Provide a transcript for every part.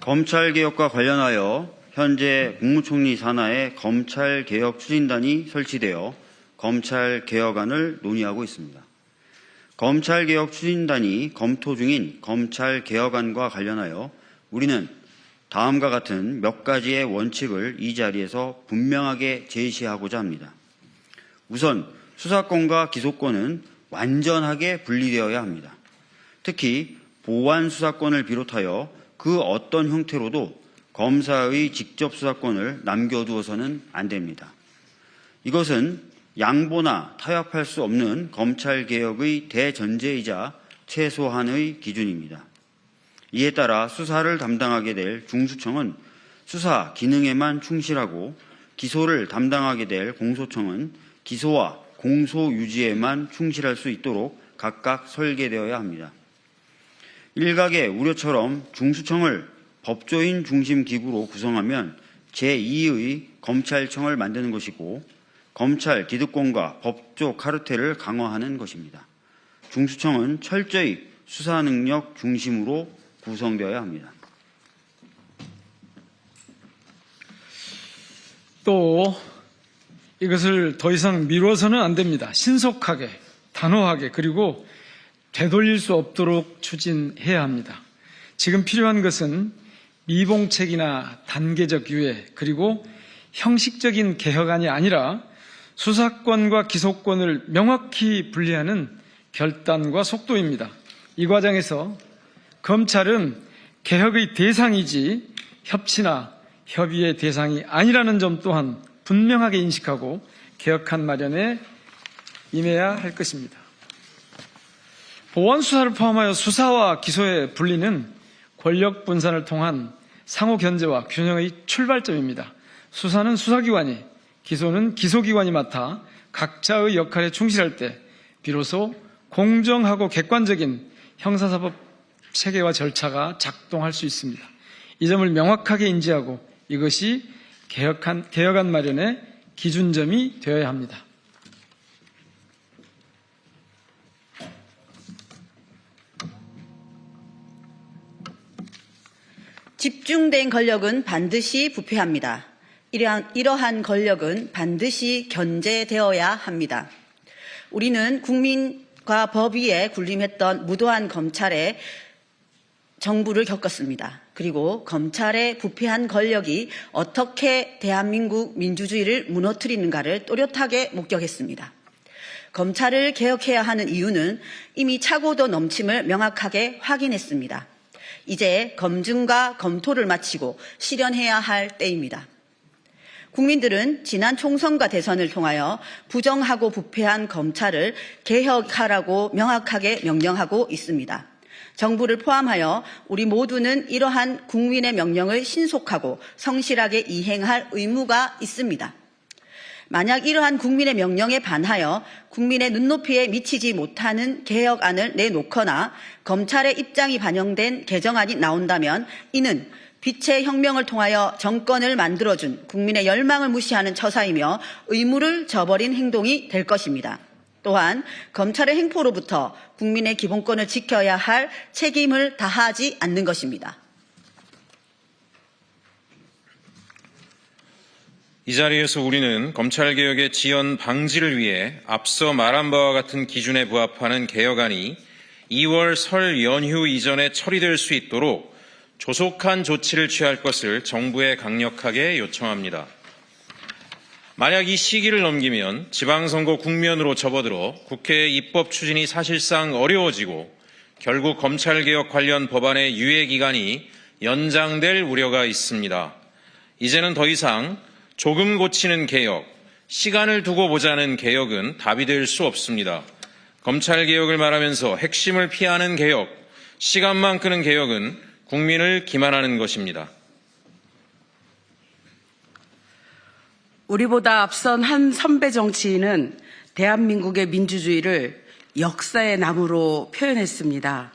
검찰개혁과 관련하여 현재 국무총리 산하에 검찰개혁 추진단이 설치되어 검찰개혁안을 논의하고 있습니다. 검찰개혁 추진단이 검토 중인 검찰개혁안과 관련하여 우리는 다음과 같은 몇 가지의 원칙을 이 자리에서 분명하게 제시하고자 합니다. 우선 수사권과 기소권은 완전하게 분리되어야 합니다. 특히 보완 수사권을 비롯하여 그 어떤 형태로도 검사의 직접 수사권을 남겨두어서는 안 됩니다. 이것은 양보나 타협할 수 없는 검찰개혁의 대전제이자 최소한의 기준입니다. 이에 따라 수사를 담당하게 될 중수청은 수사 기능에만 충실하고 기소를 담당하게 될 공소청은 기소와 공소 유지에만 충실할 수 있도록 각각 설계되어야 합니다. 일각의 우려처럼 중수청을 법조인 중심 기구로 구성하면 제2의 검찰청을 만드는 것이고 검찰 기득권과 법조 카르텔을 강화하는 것입니다. 중수청은 철저히 수사 능력 중심으로 구성되어야 합니다. 또 이것을 더 이상 미뤄서는 안 됩니다. 신속하게, 단호하게, 그리고 되돌릴 수 없도록 추진해야 합니다. 지금 필요한 것은 미봉책이나 단계적 유예, 그리고 형식적인 개혁안이 아니라 수사권과 기소권을 명확히 분리하는 결단과 속도입니다. 이 과정에서 검찰은 개혁의 대상이지 협치나 협의의 대상이 아니라는 점 또한 분명하게 인식하고 개혁안 마련에 임해야 할 것입니다. 보완 수사를 포함하여 수사와 기소의 분리는 권력 분산을 통한 상호 견제와 균형의 출발점입니다. 수사는 수사기관이, 기소는 기소기관이 맡아 각자의 역할에 충실할 때 비로소 공정하고 객관적인 형사사법 체계와 절차가 작동할 수 있습니다. 이 점을 명확하게 인지하고 이것이 개혁안 마련의 기준점이 되어야 합니다. 집중된 권력은 반드시 부패합니다. 이러한 권력은 반드시 견제되어야 합니다. 우리는 국민과 법 위에 군림했던 무도한 검찰의 정부를 겪었습니다. 그리고 검찰의 부패한 권력이 어떻게 대한민국 민주주의를 무너뜨리는가를 또렷하게 목격했습니다. 검찰을 개혁해야 하는 이유는 이미 차고도 넘침을 명확하게 확인했습니다. 이제 검증과 검토를 마치고 실현해야 할 때입니다. 국민들은 지난 총선과 대선을 통하여 부정하고 부패한 검찰을 개혁하라고 명확하게 명령하고 있습니다. 정부를 포함하여 우리 모두는 이러한 국민의 명령을 신속하고 성실하게 이행할 의무가 있습니다. 만약 이러한 국민의 명령에 반하여 국민의 눈높이에 미치지 못하는 개혁안을 내놓거나 검찰의 입장이 반영된 개정안이 나온다면 이는 빛의 혁명을 통하여 정권을 만들어준 국민의 열망을 무시하는 처사이며 의무를 저버린 행동이 될 것입니다. 또한 검찰의 행포로부터 국민의 기본권을 지켜야 할 책임을 다하지 않는 것입니다. 이 자리에서 우리는 검찰개혁의 지연 방지를 위해 앞서 말한 바와 같은 기준에 부합하는 개혁안이 2월 설 연휴 이전에 처리될 수 있도록 조속한 조치를 취할 것을 정부에 강력하게 요청합니다. 만약 이 시기를 넘기면 지방선거 국면으로 접어들어 국회의 입법 추진이 사실상 어려워지고 결국 검찰개혁 관련 법안의 유예기간이 연장될 우려가 있습니다. 이제는 더 이상 조금 고치는 개혁, 시간을 두고 보자는 개혁은 답이 될 수 없습니다. 검찰개혁을 말하면서 핵심을 피하는 개혁, 시간만 끄는 개혁은 국민을 기만하는 것입니다. 우리보다 앞선 한 선배 정치인은 대한민국의 민주주의를 역사의 나무로 표현했습니다.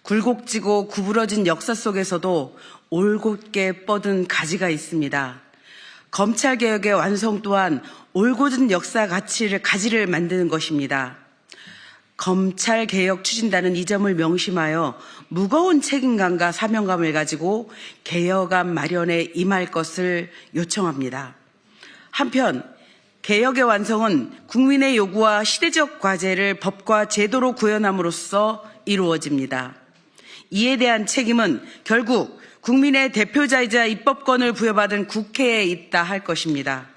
굴곡지고 구부러진 역사 속에서도 올곧게 뻗은 가지가 있습니다. 검찰개혁의 완성 또한 올곧은 역사 가지를 만드는 것입니다. 검찰개혁 추진단은 이 점을 명심하여 무거운 책임감과 사명감을 가지고 개혁안 마련에 임할 것을 요청합니다. 한편 개혁의 완성은 국민의 요구와 시대적 과제를 법과 제도로 구현함으로써 이루어집니다. 이에 대한 책임은 결국 국민의 대표자이자 입법권을 부여받은 국회에 있다 할 것입니다.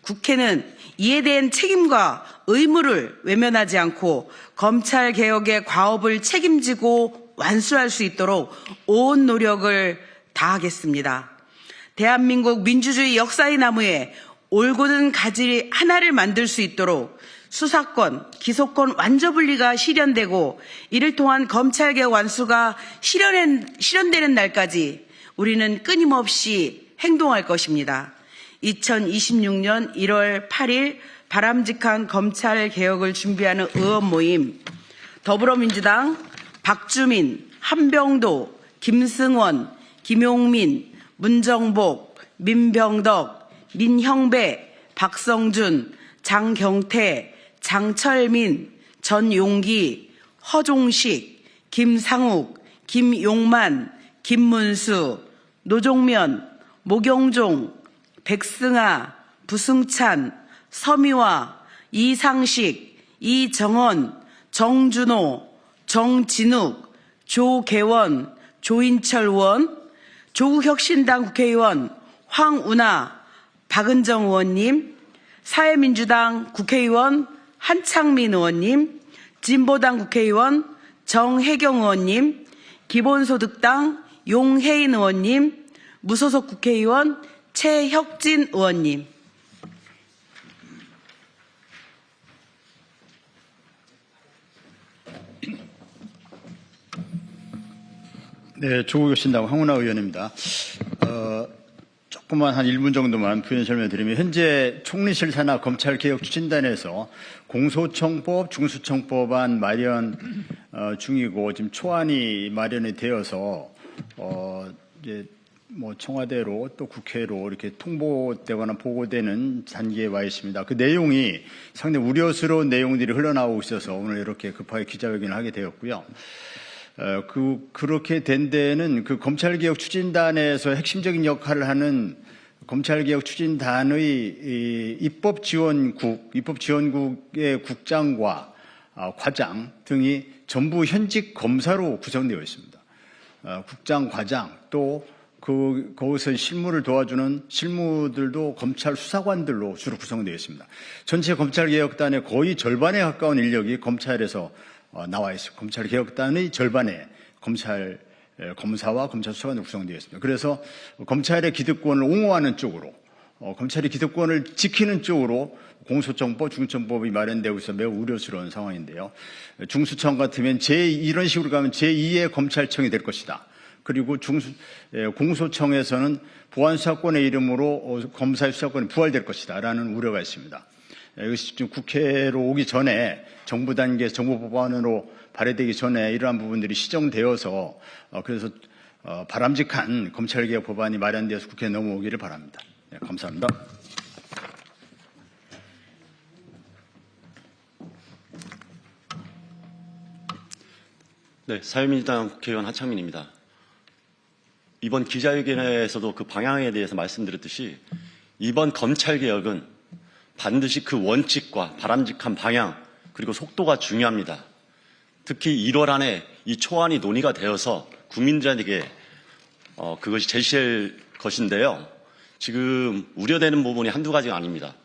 국회는 이에 대한 책임과 의무를 외면하지 않고 검찰개혁의 과업을 책임지고 완수할 수 있도록 온 노력을 다하겠습니다. 대한민국 민주주의 역사의 나무에 올곧은 가지 하나를 만들 수 있도록 수사권, 기소권 완전분리가 실현되고 이를 통한 검찰개혁 완수가 실현되는 날까지 우리는 끊임없이 행동할 것입니다. 2026년 1월 8일 바람직한 검찰개혁을 준비하는 의원 모임 더불어민주당 박주민, 한병도, 김승원, 김용민, 문정복, 민병덕, 민형배, 박성준, 장경태, 장철민, 전용기, 허종식, 김상욱, 김용만, 김문수, 노종면, 모경종, 백승아, 부승찬, 서미화, 이상식, 이정원, 정준호, 정진욱, 조계원, 조인철 의원, 조국혁신당 국회의원 황운하, 박은정 의원님, 사회민주당 국회의원 한창민 의원님, 진보당 국회의원 정혜경 의원님, 기본소득당 용혜인 의원님, 무소속 국회의원 최혁진 의원님. 네, 조국혁신당 황운하 의원입니다. 조금만 한 1분 정도만 부연 설명드리면 현재 총리실 산하 검찰개혁 추진단에서 공소청법, 중수청법안 마련 중이고 지금 초안이 마련이 되어서 이제 뭐 청와대로 또 국회로 이렇게 통보되거나 보고되는 단계에 와 있습니다. 그 내용이 상당히 우려스러운 내용들이 흘러나오고 있어서 오늘 이렇게 급하게 기자회견을 하게 되었고요. 그렇게 된 데는 그 검찰개혁 추진단에서 핵심적인 역할을 하는 검찰개혁 추진단의 입법지원국의 국장과 과장 등이 전부 현직 검사로 구성되어 있습니다. 국장, 과장 또 거기서 실무를 도와주는 실무들도 검찰 수사관들로 주로 구성되어 있습니다. 전체 검찰개혁단의 거의 절반에 가까운 인력이 검찰에서 나와 있습니다. 검찰개혁단의 절반에 검사와 검찰 수사관으로 구성되어 있습니다. 그래서 검찰의 기득권을 옹호하는 쪽으로, 검찰의 기득권을 지키는 쪽으로 공소청법, 중수청법이 마련되고 있어 매우 우려스러운 상황인데요. 중수청 같으면 이런 식으로 가면 제2의 검찰청이 될 것이다. 그리고 공소청에서는 보안수사권의 이름으로 검사의 수사권이 부활될 것이다. 라는 우려가 있습니다. 이것이 지금 국회로 오기 전에 정부 단계에서 정부법안으로 발의되기 전에 이러한 부분들이 시정되어서 그래서 바람직한 검찰개혁 법안이 마련되어서 국회에 넘어오기를 바랍니다. 네, 감사합니다. 네, 사회민주당 국회의원 한창민입니다. 이번 기자회견에서도 그 방향에 대해서 말씀드렸듯이 이번 검찰개혁은 반드시 그 원칙과 바람직한 방향 그리고 속도가 중요합니다. 특히 1월 안에 이 초안이 논의가 되어서 국민들에게 그것이 제시될 것인데요. 지금 우려되는 부분이 한두 가지가 아닙니다.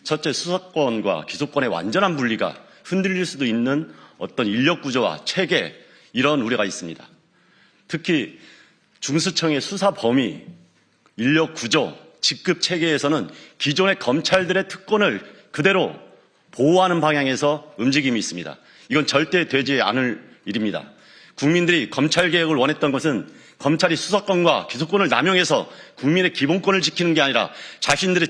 첫째, 수사권과 기소권의 완전한 분리가 흔들릴 수도 있는 어떤 인력 구조와 체계 이런 우려가 있습니다. 특히 중수청의 수사 범위, 인력 구조, 직급 체계에서는 기존의 검찰들의 특권을 그대로 보호하는 방향에서 움직임이 있습니다. 이건 절대 되지 않을 일입니다. 국민들이 검찰개혁을 원했던 것은 검찰이 수사권과 기소권을 남용해서 국민의 기본권을 지키는 게 아니라 자신들의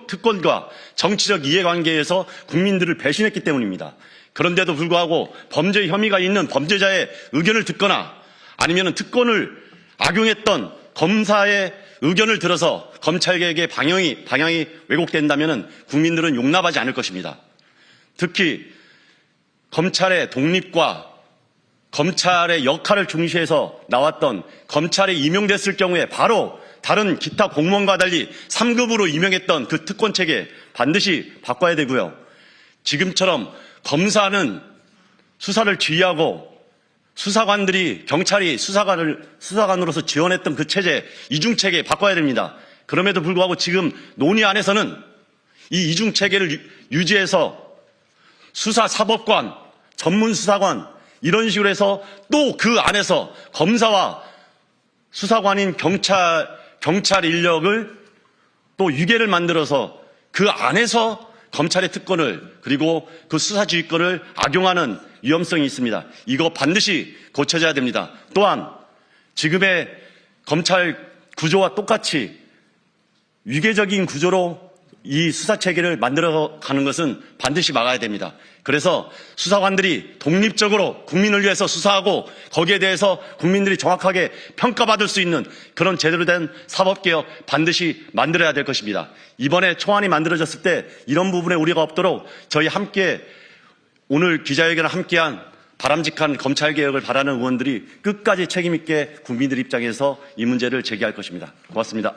특권과 정치적 이해관계에서 국민들을 배신했기 때문입니다. 그런데도 불구하고 범죄 혐의가 있는 범죄자의 의견을 듣거나 아니면 특권을 악용했던 검사의 의견을 들어서 검찰개혁의 방향이 왜곡된다면 국민들은 용납하지 않을 것입니다. 특히 검찰의 독립과 검찰의 역할을 중시해서 나왔던 검찰이 임용됐을 경우에 바로 다른 기타 공무원과 달리 3급으로 임명했던 그 특권 체계 반드시 바꿔야 되고요. 지금처럼 검사는 수사를 지휘하고 수사관들이 경찰이 수사관으로서 지원했던 그 체제, 이중체계 바꿔야 됩니다. 그럼에도 불구하고 지금 논의 안에서는 이 이중체계를 유지해서 수사사법관, 전문수사관 이런 식으로 해서 또 그 안에서 검사와 수사관인 경찰 인력을 또 유계를 만들어서 그 안에서 검찰의 특권을 그리고 그 수사지휘권을 악용하는 위험성이 있습니다. 이거 반드시 고쳐져야 됩니다. 또한 지금의 검찰 구조와 똑같이 위계적인 구조로 이 수사체계를 만들어가는 것은 반드시 막아야 됩니다. 그래서 수사관들이 독립적으로 국민을 위해서 수사하고 거기에 대해서 국민들이 정확하게 평가받을 수 있는 그런 제대로 된 사법개혁 반드시 만들어야 될 것입니다. 이번에 초안이 만들어졌을 때 이런 부분에 우리가 없도록 저희 함께 오늘 기자회견을 함께한 바람직한 검찰개혁을 바라는 의원들이 끝까지 책임있게 국민들 입장에서 이 문제를 제기할 것입니다. 고맙습니다.